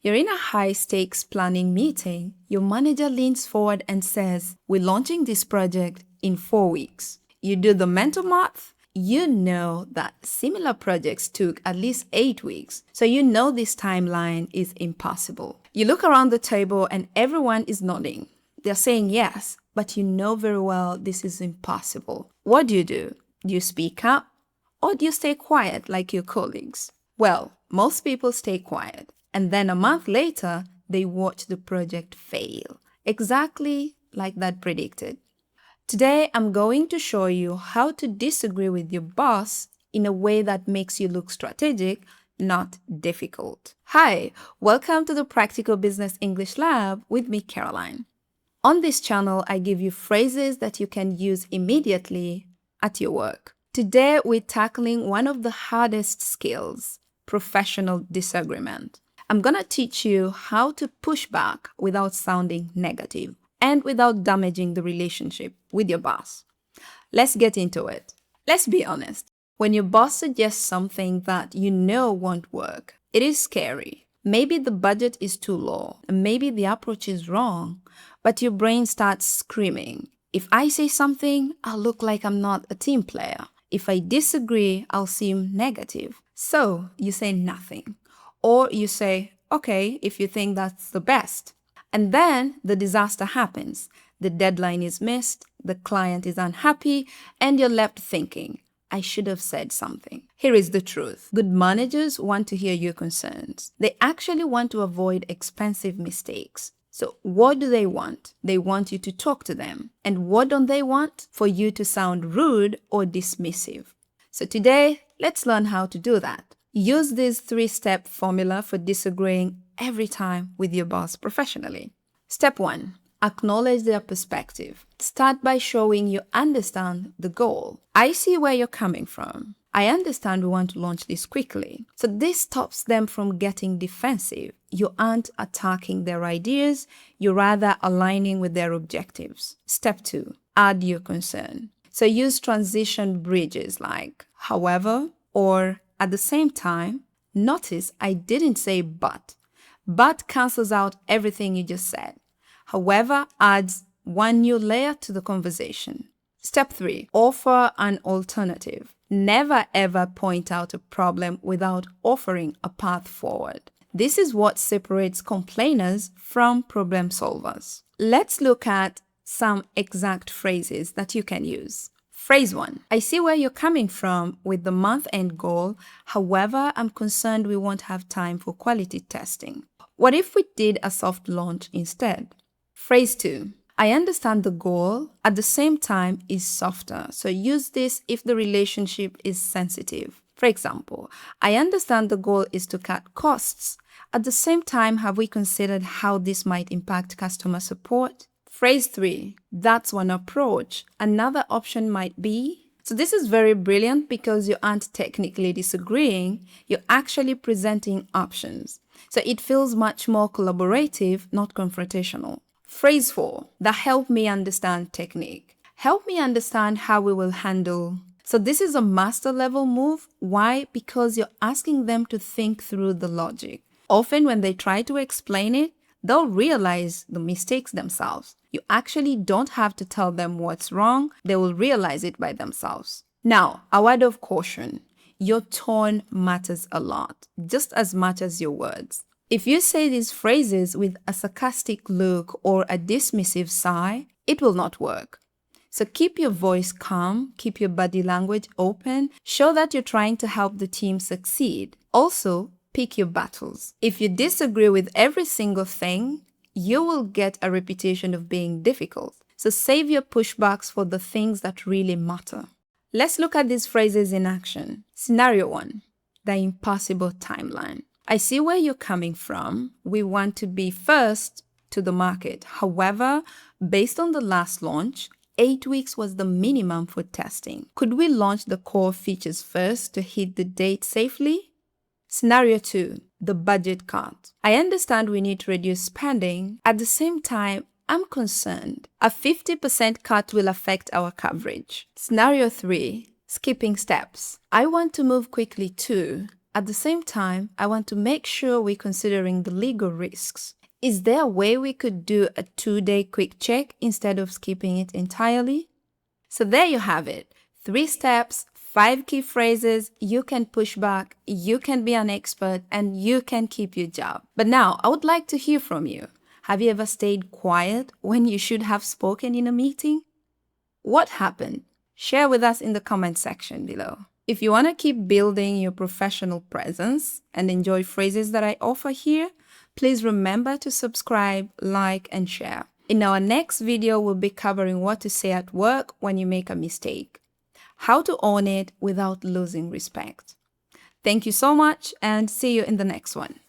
You're in a high-stakes planning meeting. Your manager leans forward and says, "We're launching this project in 4 weeks." You do the mental math. You know that similar projects took at least 8 weeks, so you know this timeline is impossible. You look around the table and everyone is nodding. They're saying yes, but you know very well this is impossible. What do? Do you speak up or do you stay quiet like your colleagues? Well, most people stay quiet, and then a month later, they watch the project fail, exactly like that predicted. Today, I'm going to show you how to disagree with your boss in a way that makes you look strategic, not difficult. Hi, welcome to the Practical Business English Lab with me, Caroline. On this channel, I give you phrases that you can use immediately at your work. Today, we're tackling one of the hardest skills, professional disagreement. I'm gonna teach you how to push back without sounding negative and without damaging the relationship with your boss. Let's get into it. Let's be honest. When your boss suggests something that you know won't work, it is scary. Maybe the budget is too low, and maybe the approach is wrong, but your brain starts screaming. If I say something, I'll look like I'm not a team player. If I disagree, I'll seem negative. So you say nothing. Or you say, okay, if you think that's the best. And then the disaster happens. The deadline is missed, the client is unhappy, and you're left thinking, I should have said something. Here is the truth. Good managers want to hear your concerns. They actually want to avoid expensive mistakes. So what do they want? They want you to talk to them. And what don't they want? For you to sound rude or dismissive. So today, let's learn how to do that. Use this 3-step formula for disagreeing every time with your boss professionally. Step 1. Acknowledge their perspective. Start by showing you understand the goal. I see where you're coming from. I understand we want to launch this quickly. So this stops them from getting defensive. You aren't attacking their ideas, you're rather aligning with their objectives. Step 2. Add your concern. So use transition bridges like however or at the same time. Notice I didn't say but. But cancels out everything you just said. However adds one new layer to the conversation. Step 3. Offer an alternative. Never ever point out a problem without offering a path forward. This is what separates complainers from problem solvers. Let's look at some exact phrases that you can use. Phrase 1. I see where you're coming from with the month-end goal. However, I'm concerned we won't have time for quality testing. What if we did a soft launch instead? Phrase 2. I understand the goal, at the same time is softer. So use this if the relationship is sensitive. For example, I understand the goal is to cut costs. At the same time, have we considered how this might impact customer support? Phrase 3. That's one approach. Another option might be. So this is very brilliant because you aren't technically disagreeing, you're actually presenting options. So it feels much more collaborative, not confrontational. Phrase 4. The help me understand technique. Help me understand how we will handle. So this is a master level move. Why? Because you're asking them to think through the logic. Often when they try to explain it, they'll realize the mistakes themselves. You actually don't have to tell them what's wrong. They will realize it by themselves. Now, a word of caution. Your tone matters a lot, just as much as your words. If you say these phrases with a sarcastic look or a dismissive sigh, it will not work. So keep your voice calm, keep your body language open, show that you're trying to help the team succeed. Also, pick your battles. If you disagree with every single thing, you will get a reputation of being difficult. So save your pushbacks for the things that really matter. Let's look at these phrases in action. Scenario 1. The impossible timeline. I see where you're coming from. We want to be first to the market. However, based on the last launch, 8 weeks was the minimum for testing. Could we launch the core features first to hit the date safely? Scenario 2. The budget cut. I understand we need to reduce spending. At the same time, I'm concerned. A 50% cut will affect our coverage. Scenario 3. Skipping steps. I want to move quickly too. At the same time, I want to make sure we're considering the legal risks. Is there a way we could do a 2-day quick check instead of skipping it entirely? So there you have it. 3 steps, 5 key phrases, you can push back, you can be an expert, and you can keep your job. But now, I would like to hear from you. Have you ever stayed quiet when you should have spoken in a meeting? What happened? Share with us in the comment section below. If you want to keep building your professional presence and enjoy phrases that I offer here, please remember to subscribe, like, and share. In our next video, we'll be covering what to say at work when you make a mistake, how to own it without losing respect. Thank you so much and see you in the next one.